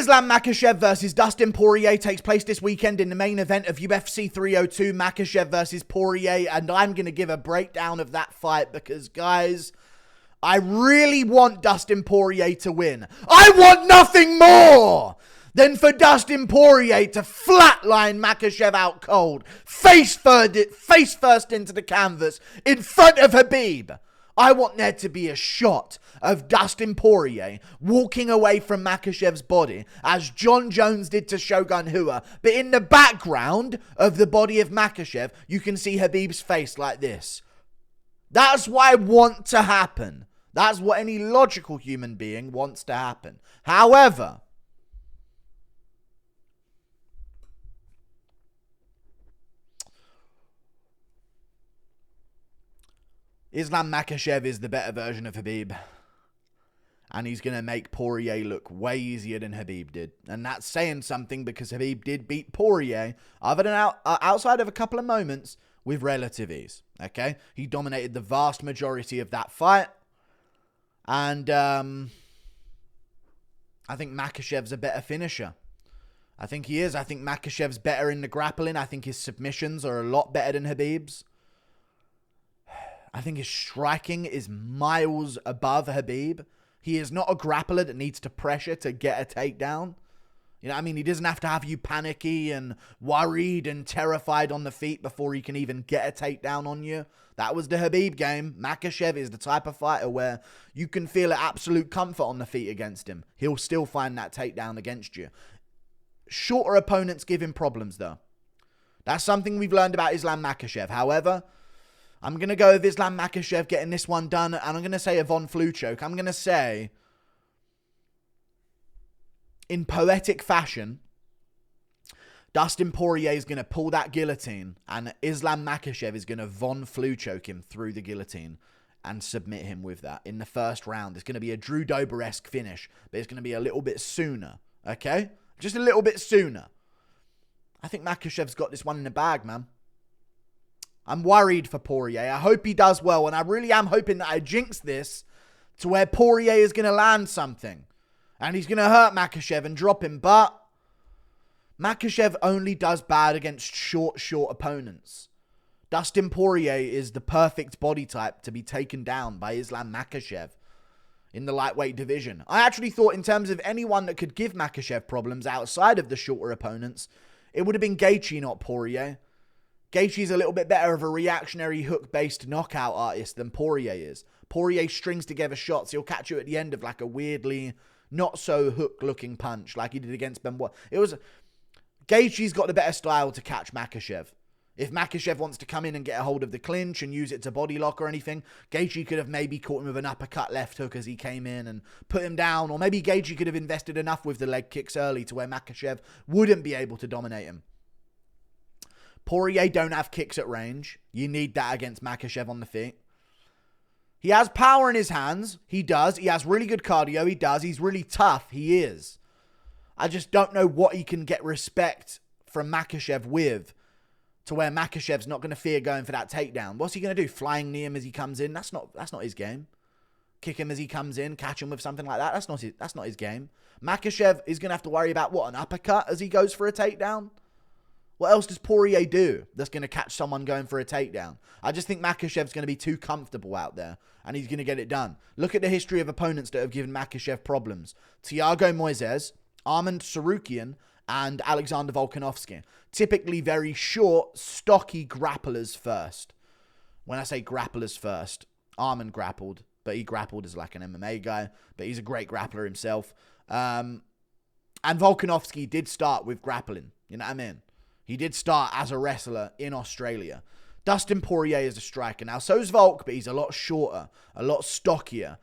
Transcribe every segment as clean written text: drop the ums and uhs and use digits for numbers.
Islam Makhachev versus Dustin Poirier takes place this weekend in the main event of UFC 302, Makhachev versus Poirier, and I'm going to give a breakdown of that fight because, guys, I really want Dustin Poirier to win. I want nothing more than for Dustin Poirier to flatline Makhachev out cold, face first into the canvas in front of Khabib. I want there to be a shot of Dustin Poirier walking away from Makhachev's body as John Jones did to Shogun Rua. But in the background of the body of Makhachev, you can see Khabib's face like this. That's what I want to happen. That's what any logical human being wants to happen. However, Islam Makhachev is the better version of Khabib. And he's going to make Poirier look way easier than Khabib did. And that's saying something because Khabib did beat Poirier, other than outside of a couple of moments, with relative ease. Okay? He dominated the vast majority of that fight. And I think Makhachev's a better finisher. I think he is. I think Makhachev's better in the grappling. I think his submissions are a lot better than Khabib's. I think his striking is miles above Khabib. He is not a grappler that needs to pressure to get a takedown. You know what I mean? He doesn't have to have you panicky and worried and terrified on the feet before he can even get a takedown on you. That was the Khabib game. Makhachev is the type of fighter where you can feel an absolute comfort on the feet against him. He'll still find that takedown against you. Shorter opponents give him problems, though. That's something we've learned about Islam Makhachev. However, I'm going to go with Islam Makhachev getting this one done, and I'm going to say a Von Flue choke. I'm going to say, in poetic fashion, Dustin Poirier is going to pull that guillotine, and Islam Makhachev is going to Von Flue choke him through the guillotine and submit him with that in the first round. It's going to be a Drew Dober-esque finish, but it's going to be a little bit sooner, okay? Just a little bit sooner. I think Makhachev's got this one in the bag, man. I'm worried for Poirier. I hope he does well, and I really am hoping that I jinx this to where Poirier is going to land something. And he's going to hurt Makhachev and drop him, but Makhachev only does bad against short opponents. Dustin Poirier is the perfect body type to be taken down by Islam Makhachev in the lightweight division. I actually thought in terms of anyone that could give Makhachev problems outside of the shorter opponents, it would have been Gaethje, not Poirier. Gaethje's a little bit better of a reactionary hook-based knockout artist than Poirier is. Poirier strings together shots. He'll catch you at the end of like a weirdly not-so-hook-looking punch like he did against Benoit. Gaethje's got the better style to catch Makhachev. If Makhachev wants to come in and get a hold of the clinch and use it to body lock or anything, Gaethje could have maybe caught him with an uppercut left hook as he came in and put him down. Or maybe Gaethje could have invested enough with the leg kicks early to where Makhachev wouldn't be able to dominate him. Poirier don't have kicks at range. You need that against Makhachev on the feet. He has power in his hands. He does. He has really good cardio. He does. He's really tough. He is. I just don't know what he can get respect from Makhachev with to where Makhachev's not going to fear going for that takedown. What's he going to do? Flying knee him as he comes in? That's not his game. Kick him as he comes in, catch him with something like that. That's not his game. Makhachev is going to have to worry about what? An uppercut as he goes for a takedown? What else does Poirier do that's going to catch someone going for a takedown? I just think Makhachev's going to be too comfortable out there, and he's going to get it done. Look at the history of opponents that have given Makhachev problems. Thiago Moises, Armand Sarukian, and Alexander Volkanovski. Typically very short, stocky grapplers first. When I say grapplers first, Armand grappled, but he grappled as like an MMA guy, but he's a great grappler himself. And Volkanovski did start with grappling, you know what I mean? He did start as a wrestler in Australia. Dustin Poirier is a striker. Now, so's Volk, but he's a lot shorter, a lot stockier.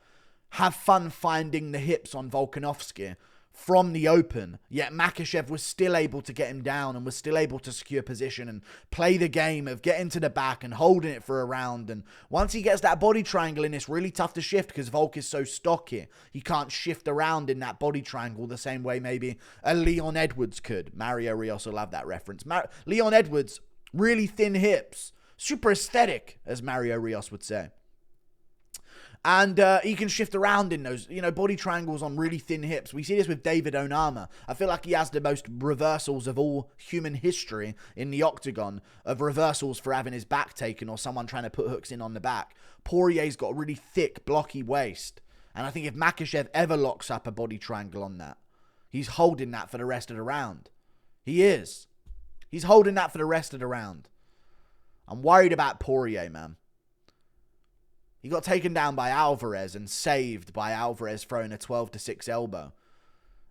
Have fun finding the hips on Volkanovski from the open. Yet Makhachev was still able to get him down and was still able to secure position and play the game of getting to the back and holding it for a round. And once he gets that body triangle in, it's really tough to shift because Volk is so stocky. He can't shift around in that body triangle the same way maybe a Leon Edwards could. Mario Rios will have that reference. Leon Edwards, really thin hips. Super aesthetic, as Mario Rios would say. And he can shift around in those, body triangles on really thin hips. We see this with David Onama. I feel like he has the most reversals of all human history in the octagon, of reversals for having his back taken or someone trying to put hooks in on the back. Poirier's got a really thick, blocky waist. And I think if Makhachev ever locks up a body triangle on that, he's holding that for the rest of the round. He is. He's holding that for the rest of the round. I'm worried about Poirier, man. He got taken down by Alvarez and saved by Alvarez throwing a 12-6 elbow.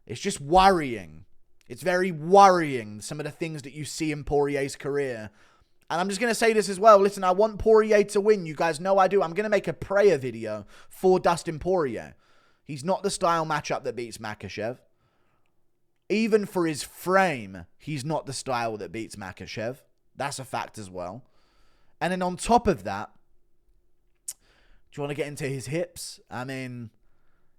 It's just worrying. It's very worrying, some of the things that you see in Poirier's career. And I'm just going to say this as well. Listen, I want Poirier to win. You guys know I do. I'm going to make a prayer video for Dustin Poirier. He's not the style matchup that beats Makhachev. Even for his frame, he's not the style that beats Makhachev. That's a fact as well. And then on top of that, do you want to get into his hips? I mean,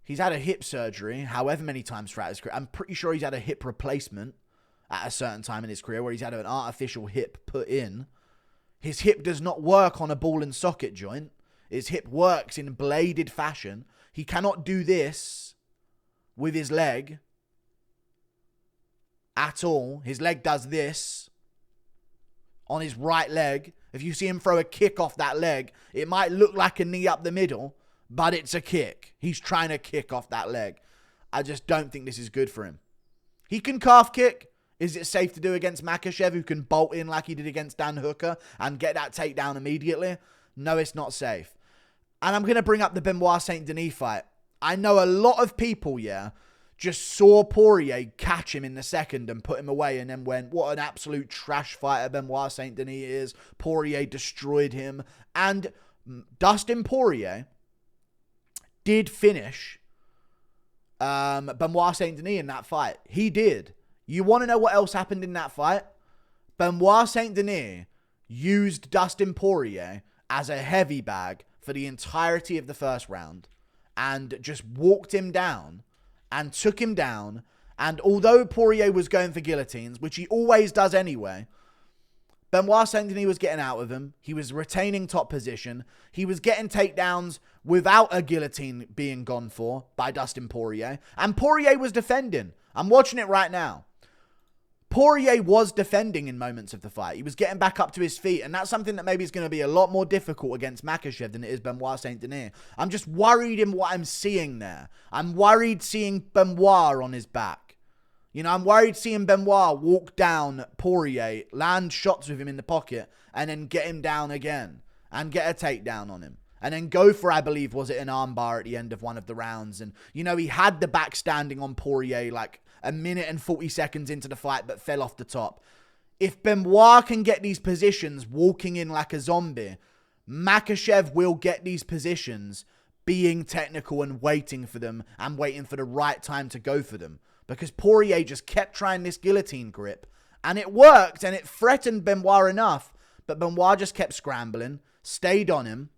he's had a hip surgery however many times throughout his career. I'm pretty sure he's had a hip replacement at a certain time in his career where he's had an artificial hip put in. His hip does not work on a ball and socket joint. His hip works in bladed fashion. He cannot do this with his leg at all. His leg does this on his right leg. If you see him throw a kick off that leg, it might look like a knee up the middle, but it's a kick. He's trying to kick off that leg. I just don't think this is good for him. He can calf kick. Is it safe to do against Makhachev, who can bolt in like he did against Dan Hooker and get that takedown immediately? No, it's not safe. And I'm going to bring up the Benoit Saint Denis fight. I know a lot of people, just saw Poirier catch him in the second and put him away and then went, what an absolute trash fighter Benoit Saint Denis is. Poirier destroyed him. And Dustin Poirier did finish Benoit Saint Denis in that fight. He did. You want to know what else happened in that fight? Benoit Saint Denis used Dustin Poirier as a heavy bag for the entirety of the first round and just walked him down and took him down. And although Poirier was going for guillotines, which he always does anyway, Benoit Saint Denis was getting out of him. He was retaining top position. He was getting takedowns without a guillotine being gone for by Dustin Poirier. And Poirier was defending. I'm watching it right now. Poirier was defending in moments of the fight. He was getting back up to his feet, and that's something that maybe is going to be a lot more difficult against Makhachev than it is Benoit Saint Denis. I'm just worried in what I'm seeing there. I'm worried seeing Benoit on his back. I'm worried seeing Benoit walk down Poirier, land shots with him in the pocket, and then get him down again, and get a takedown on him. And then go for, I believe, was it an armbar at the end of one of the rounds. And, he had the back standing on Poirier like a minute and 40 seconds into the fight, but fell off the top. If Benoit can get these positions walking in like a zombie, Makhachev will get these positions being technical and waiting for them and waiting for the right time to go for them. Because Poirier just kept trying this guillotine grip and it worked and it threatened Benoit enough. But Benoit just kept scrambling, stayed on him.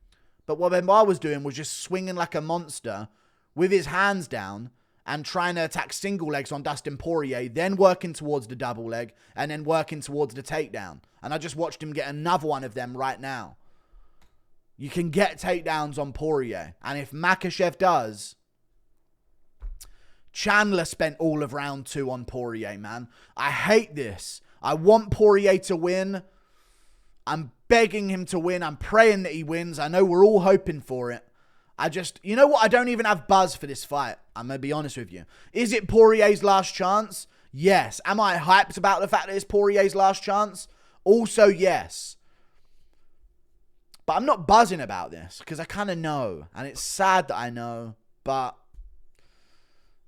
But what Benoit was doing was just swinging like a monster with his hands down and trying to attack single legs on Dustin Poirier, then working towards the double leg, and then working towards the takedown. And I just watched him get another one of them right now. You can get takedowns on Poirier. And if Makhachev does, Chandler spent all of round 2 on Poirier, man. I hate this. I want Poirier to win. I'm begging him to win. I'm praying that he wins. I know we're all hoping for it. You know what? I don't even have buzz for this fight. I'm going to be honest with you. Is it Poirier's last chance? Yes. Am I hyped about the fact that it's Poirier's last chance? Also, yes. But I'm not buzzing about this because I kind of know. And it's sad that I know. But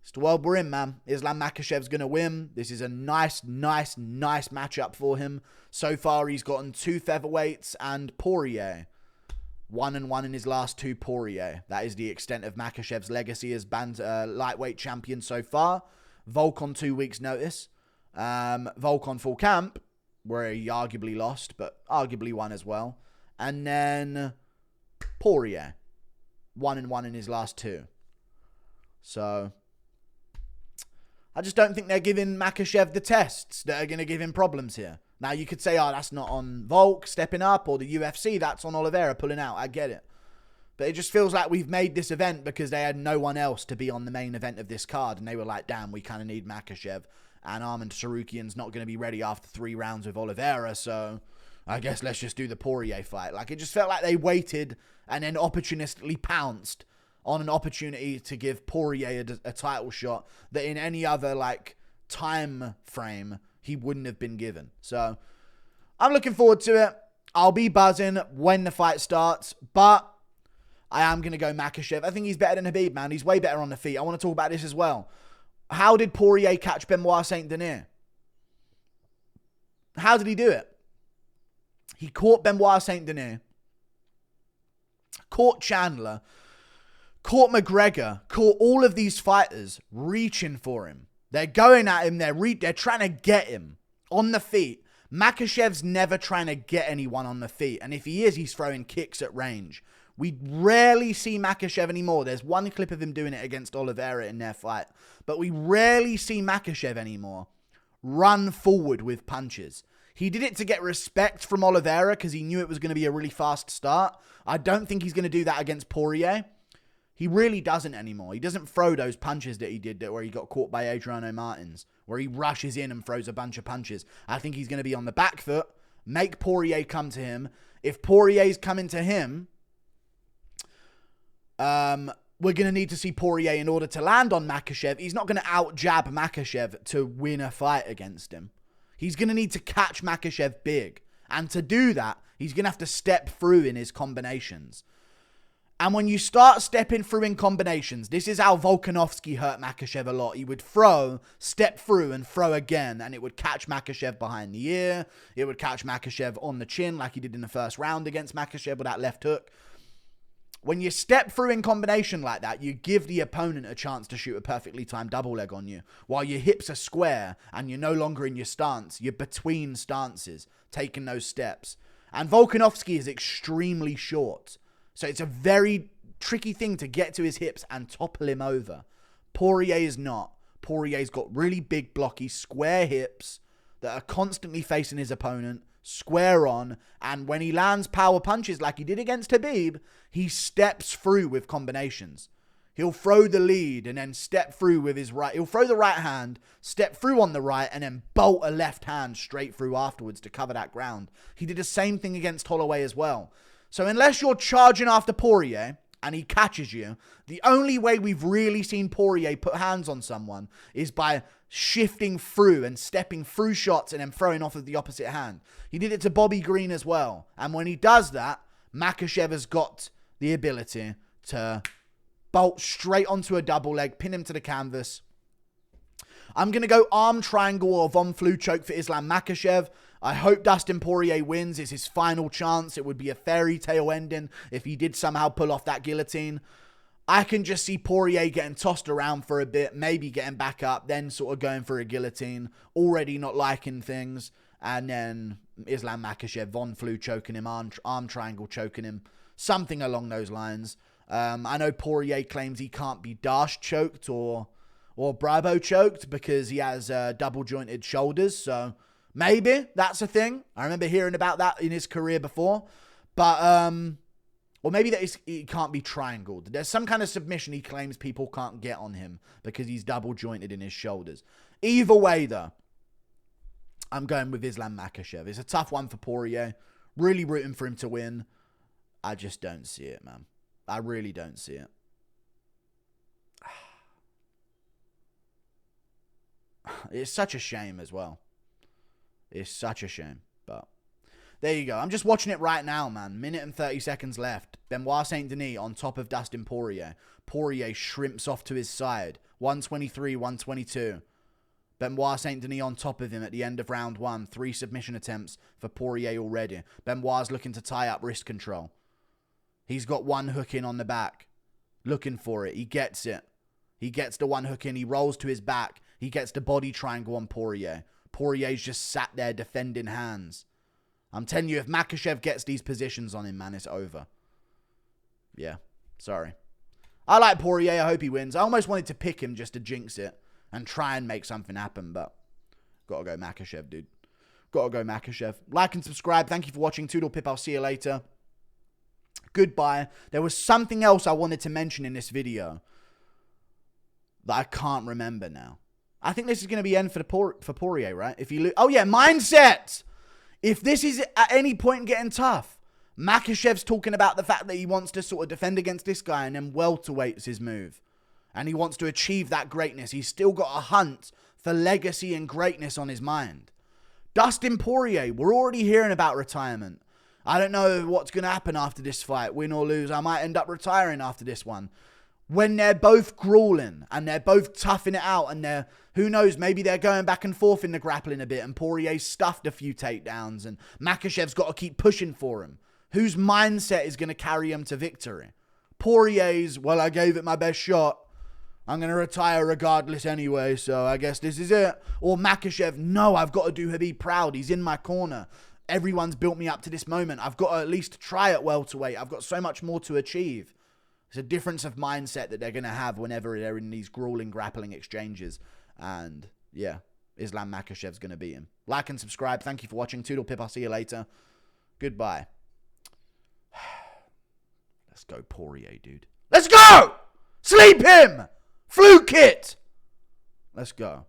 it's the world we're in, man. Islam Makhachev's going to win. This is a nice matchup for him. So far, he's gotten 2 featherweights and Poirier. 1-1 in his last 2 Poirier. That is the extent of Makhachev's legacy as lightweight champion so far. Volk on 2 weeks' notice. Volk on full camp, where he arguably lost, but arguably won as well. And then Poirier. 1-1 in his last 2. So I just don't think they're giving Makhachev the tests that are going to give him problems here. Now, you could say, that's not on Volk stepping up or the UFC. That's on Oliveira pulling out. I get it. But it just feels like we've made this event because they had no one else to be on the main event of this card. And they were like, damn, we kind of need Makhachev. And Arman Tsarukyan's not going to be ready after 3 rounds with Oliveira. So I guess let's just do the Poirier fight. Like, it just felt like they waited and then opportunistically pounced on an opportunity to give Poirier a title shot that in any other, like, time frame he wouldn't have been given. So I'm looking forward to it. I'll be buzzing when the fight starts, but I am going to go Makhachev. I think he's better than Khabib, man. He's way better on the feet. I want to talk about this as well. How did Poirier catch Benoit Saint-Denis? How did he do it? He caught Benoit Saint-Denis, caught Chandler, caught McGregor, caught all of these fighters reaching for him. They're going at him. They're trying to get him on the feet. Makhachev's never trying to get anyone on the feet. And if he is, he's throwing kicks at range. We rarely see Makhachev anymore. There's one clip of him doing it against Oliveira in their fight. But we rarely see Makhachev anymore run forward with punches. He did it to get respect from Oliveira because he knew it was going to be a really fast start. I don't think he's going to do that against Poirier. He really doesn't anymore. He doesn't throw those punches that he did where he got caught by Adriano Martins, where he rushes in and throws a bunch of punches. I think he's going to be on the back foot, make Poirier come to him. If Poirier's coming to him, we're going to need to see Poirier in order to land on Makhachev. He's not going to out-jab Makhachev to win a fight against him. He's going to need to catch Makhachev big. And to do that, he's going to have to step through in his combinations. And when you start stepping through in combinations, this is how Volkanovski hurt Makhachev a lot. He would throw, step through, and throw again, and it would catch Makhachev behind the ear. It would catch Makhachev on the chin like he did in the first round against Makhachev with that left hook. When you step through in combination like that, you give the opponent a chance to shoot a perfectly timed double leg on you. While your hips are square and you're no longer in your stance, you're between stances, taking those steps. And Volkanovski is extremely short. So it's a very tricky thing to get to his hips and topple him over. Poirier is not. Poirier's got really big, blocky, square hips that are constantly facing his opponent, square on, and when he lands power punches like he did against Khabib, he steps through with combinations. He'll throw the lead and then step through with his right. He'll throw the right hand, step through on the right, and then bolt a left hand straight through afterwards to cover that ground. He did the same thing against Holloway as well. So unless you're charging after Poirier and he catches you, the only way we've really seen Poirier put hands on someone is by shifting through and stepping through shots and then throwing off of the opposite hand. He did it to Bobby Green as well. And when he does that, Makhachev has got the ability to bolt straight onto a double leg, pin him to the canvas. I'm going to go arm triangle or Von Flue choke for Islam Makhachev. I hope Dustin Poirier wins. It's his final chance. It would be a fairy tale ending if he did somehow pull off that guillotine. I can just see Poirier getting tossed around for a bit, maybe getting back up, then sort of going for a guillotine, already not liking things, and then Islam Makhachev, Von Flue choking him, arm triangle choking him, something along those lines. I know Poirier claims he can't be Dash choked or Bravo choked because he has double jointed shoulders, so maybe that's a thing. I remember hearing about that in his career before. But, or maybe that he can't be triangled. There's some kind of submission he claims people can't get on him because he's double jointed in his shoulders. Either way, though, I'm going with Islam Makhachev. It's a tough one for Poirier. Really rooting for him to win. I just don't see it, man. I really don't see it. It's such a shame as well. It's such a shame, but there you go. I'm just watching it right now, man. Minute and 30 seconds left. Benoit Saint-Denis on top of Dustin Poirier. Poirier shrimps off to his side. 123, 122. Benoit Saint-Denis on top of him at the end of round 1. 3 submission attempts for Poirier already. Benoit's looking to tie up wrist control. He's got one hook in on the back. Looking for it. He gets it. He gets the one hook in. He rolls to his back. He gets the body triangle on Poirier. Poirier's just sat there defending hands. I'm telling you, if Makhachev gets these positions on him, man, it's over. Yeah, sorry. I like Poirier. I hope he wins. I almost wanted to pick him just to jinx it and try and make something happen, but gotta go Makhachev, dude. Gotta go Makhachev. Like and subscribe. Thank you for watching. Toodle Pip. I'll see you later. Goodbye. There was something else I wanted to mention in this video that I can't remember now. I think this is going to be end for Poirier, right? If you oh yeah, mindset. If this is at any point getting tough, Makhachev's talking about the fact that he wants to sort of defend against this guy, and then welterweight's his move. And he wants to achieve that greatness. He's still got a hunt for legacy and greatness on his mind. Dustin Poirier, we're already hearing about retirement. I don't know what's going to happen after this fight, win or lose. I might end up retiring after this one. When they're both grueling and they're both toughing it out, and they're, who knows, maybe they're going back and forth in the grappling a bit, and Poirier's stuffed a few takedowns and Makhachev's got to keep pushing for him. Whose mindset is going to carry him to victory? Poirier's, well, I gave it my best shot. I'm going to retire regardless anyway, so I guess this is it. Or Makhachev, no, I've got to do Khabib proud. He's in my corner. Everyone's built me up to this moment. I've got to at least try at welterweight. I've got so much more to achieve. It's a difference of mindset that they're going to have whenever they're in these grueling grappling exchanges. And yeah, Islam Makhachev's going to beat him. Like and subscribe. Thank you for watching. Toodle pip. I'll see you later. Goodbye. Let's go Poirier, dude. Let's go! Sleep him! Fluke it! Let's go.